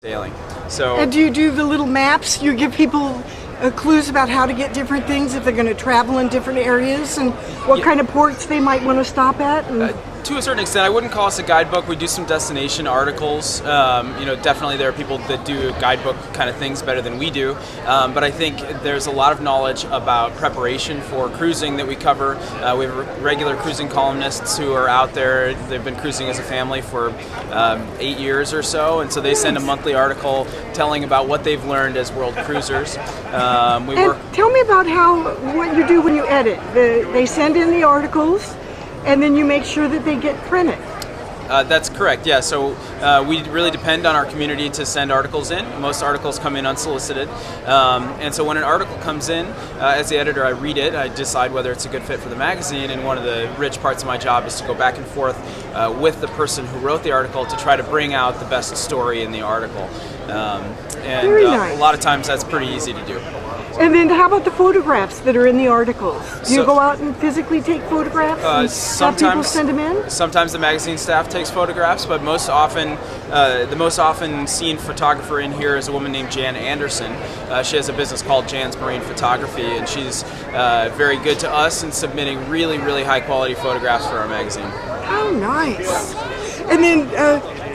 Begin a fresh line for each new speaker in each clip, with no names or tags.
sailing. So,
And do you do the little maps? You give people clues about how to get different things if they're going to travel in different areas and what kind of ports they might want to stop at? And
to a certain extent, I wouldn't call us a guidebook. We do some destination articles. Definitely there are people that do guidebook kind of things better than we do. But I think there's a lot of knowledge about preparation for cruising that we cover. We have regular cruising columnists who are out there. They've been cruising as a family for 8 years or so, and so they send a monthly article telling about what they've learned as world cruisers.
Tell me about what you do when you edit. They send in the articles, and then you make sure that they get printed.
That's correct, yeah. So we really depend on our community to send articles in. Most articles come in unsolicited. And so when an article comes in, as the editor, I read it, I decide whether it's a good fit for the magazine, and one of the rich parts of my job is to go back and forth with the person who wrote the article to try to bring out the best story in the article.
Very nice.
A lot of times that's pretty easy to do.
And then how about the photographs that are in the articles? Do you go out and physically take photographs and have people send them in?
Sometimes the magazine staff takes photographs, but most often, the most often seen photographer in here is a woman named Jan Anderson. She has a business called Jan's Marine Photography, and she's very good to us in submitting really, really high quality photographs for our magazine.
How nice. And then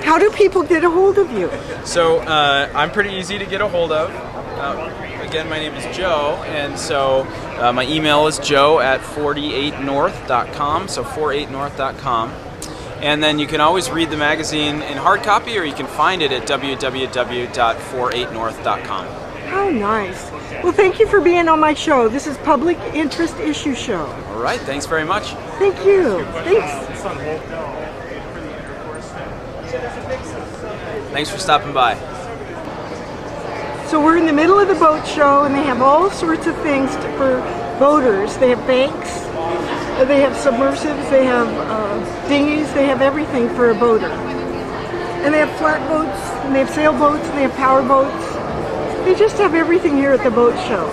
how do people get a hold of you?
So I'm pretty easy to get a hold of. Again, my name is Joe, and so my email is joe@48north.com, so 48north.com. And then you can always read the magazine in hard copy, or you can find it at www.48north.com.
How nice. Well, thank you for being on my show. This is Public Interest Issue Show.
All right, thanks very much.
Thank you. Thanks.
Thanks for stopping by.
So we're in the middle of the boat show, and they have all sorts of things for boaters. They have banks, they have submersives, they have dinghies, they have everything for a boater. And they have flat boats, and they have sailboats, and they have power boats. They just have everything here at the boat show.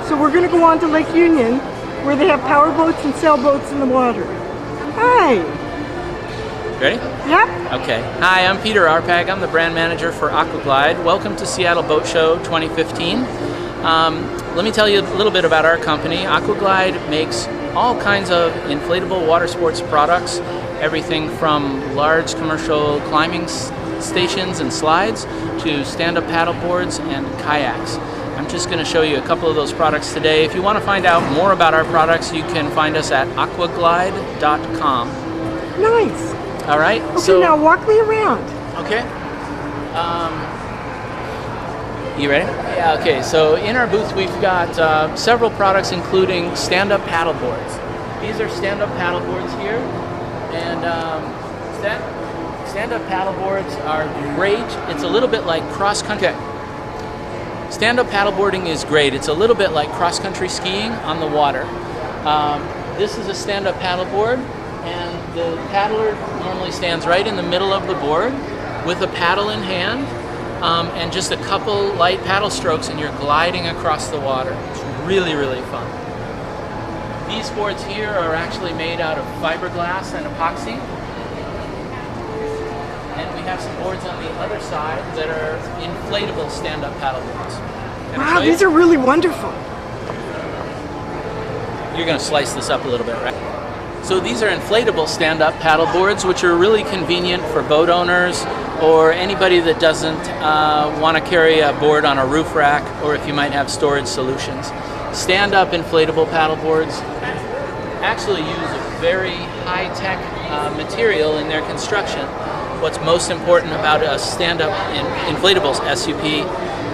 So we're going to go on to Lake Union, where they have power boats and sailboats in the water. Hi.
Ready?
Yep.
Okay. Hi, I'm Peter Arpag. I'm the brand manager for Aquaglide. Welcome to Seattle Boat Show 2015. Let me tell you a little bit about our company. Aquaglide makes all kinds of inflatable water sports products, everything from large commercial climbing stations and slides to stand-up paddleboards and kayaks. I'm just going to show you a couple of those products today. If you want to find out more about our products, you can find us at aquaglide.com.
Nice.
All right.
Okay,
so
now walk me around.
Okay. You ready? Yeah. Okay. So in our booth, we've got several products, including stand-up paddleboards. These are stand-up paddleboards here, and stand-up paddleboards are great. It's a little bit like cross-country. Okay. Stand-up paddleboarding is great. It's a little bit like cross-country skiing on the water. This is a stand-up paddleboard, and the paddler normally stands right in the middle of the board with a paddle in hand, and just a couple light paddle strokes, and you're gliding across the water. It's really, really fun. These boards here are actually made out of fiberglass and epoxy. And we have some boards on the other side that are inflatable stand-up paddleboards.
Wow, these are really wonderful.
You're going to slice this up a little bit, right? So these are inflatable stand-up paddleboards, which are really convenient for boat owners or anybody that doesn't want to carry a board on a roof rack, or if you might have storage solutions. Stand-up inflatable paddleboards actually use a very high-tech material in their construction. What's most important about a stand-up inflatables SUP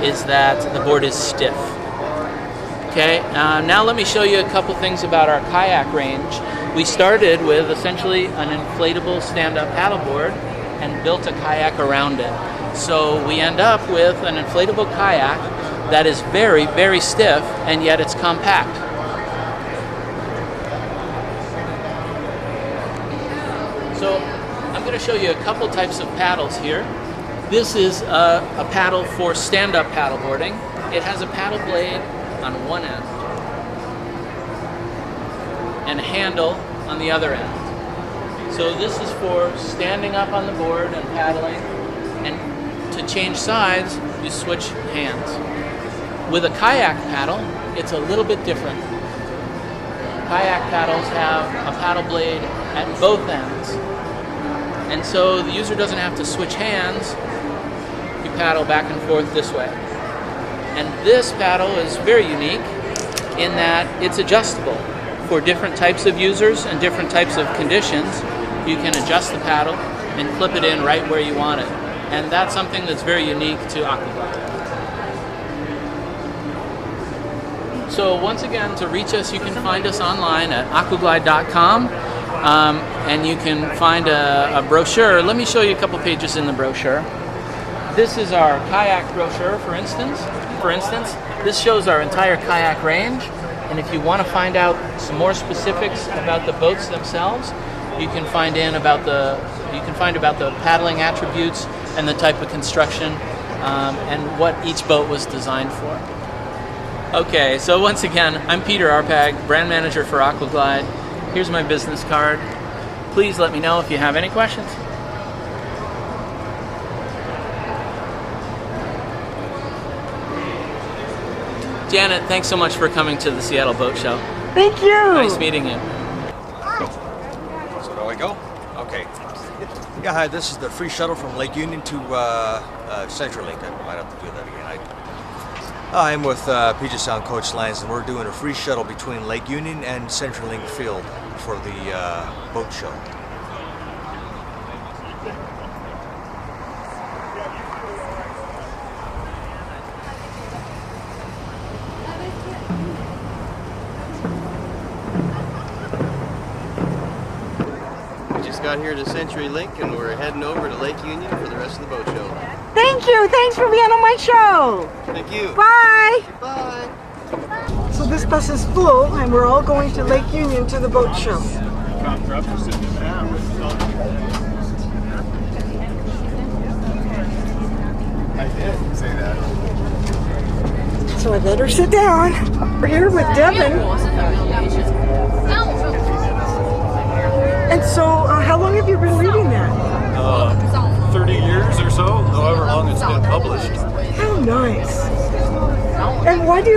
is that the board is stiff. Okay, now let me show you a couple things about our kayak range. We started with essentially an inflatable stand-up paddleboard and built a kayak around it. So we end up with an inflatable kayak that is very, very stiff, and yet it's compact. So I'm going to show you a couple types of paddles here. This is a paddle for stand-up paddleboarding. It has a paddle blade on one end and a handle on the other end. So this is for standing up on the board and paddling, and to change sides, you switch hands. With a kayak paddle, it's a little bit different. Kayak paddles have a paddle blade at both ends, and so the user doesn't have to switch hands. You paddle back and forth this way. And this paddle is very unique in that it's adjustable for different types of users and different types of conditions. You can adjust the paddle and clip it in right where you want it. And that's something that's very unique to Aquaglide. So once again, to reach us, you can find us online at aquaglide.com, and you can find a brochure. Let me show you a couple pages in the brochure. This is our kayak brochure, for instance. This shows our entire kayak range, and if you want to find out some more specifics about the boats themselves, you can find about the paddling attributes and the type of construction and what each boat was designed for. Okay, so once again, I'm Peter Arpag, brand manager for Aquaglide. Here's my business card. Please let me know if you have any questions. Janet, thanks so much for coming to the Seattle Boat Show.
Thank you.
Nice meeting you.
So do I go? Okay. Yeah, hi, this is the free shuttle from Lake Union to CenturyLink. I might have to do that again. I'm with Puget Sound Coach Lines, and we're doing a free shuttle between Lake Union and CenturyLink Field for the boat show.
Got here to CenturyLink, and we're heading over to Lake Union for the rest of the boat show.
Thank you. Thanks for being on my show.
Thank you.
Bye.
Bye.
So this bus is full, and we're all going to Lake Union to the boat show.
I did say that.
So I better sit down. We're here with Devin. And so, how long have you been reading that?
30 years or so, however long it's been published.
How nice. And why do you